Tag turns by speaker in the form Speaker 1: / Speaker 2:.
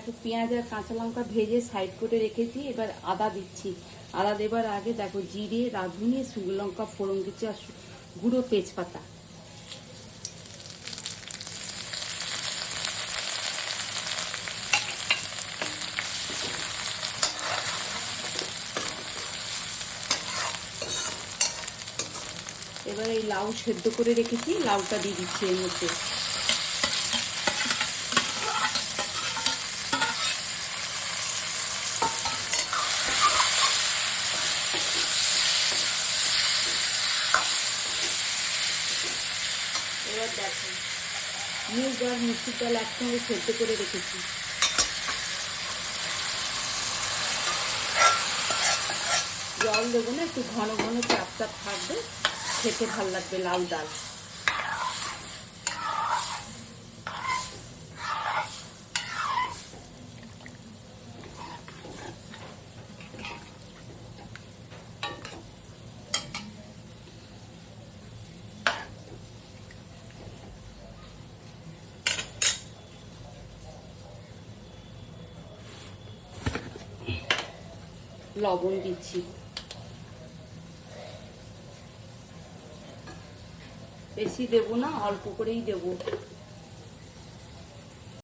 Speaker 1: একটু পেঁয়াজ আর কাঁচা লঙ্কা ভেজে সাইড করে রেখেছি। এবার আদা দিচ্ছি। আদা দেবার আগে দেখো জিরে, রাঁধুনি, শুকনো লঙ্কা ফোড়ন দিচ্ছি আর গুঁড়ো তেজপাতা। এবার এই লাউ সেদ্ধ করে রেখেছি, লাউটা দিয়ে দিচ্ছি এর মধ্যে। এবার দেখো মুগ আর মিষ্টির ডাল একসঙ্গে সেদ্ধ করে রেখেছি। জল দেবো না, একটু ঘন ঘন চাপ চাপ থাকবে, খেতে ভালো লাগবে লাউ ডাল। লবণ দিচ্ছি, বেশি দেবো না, অল্প করেই দেবো।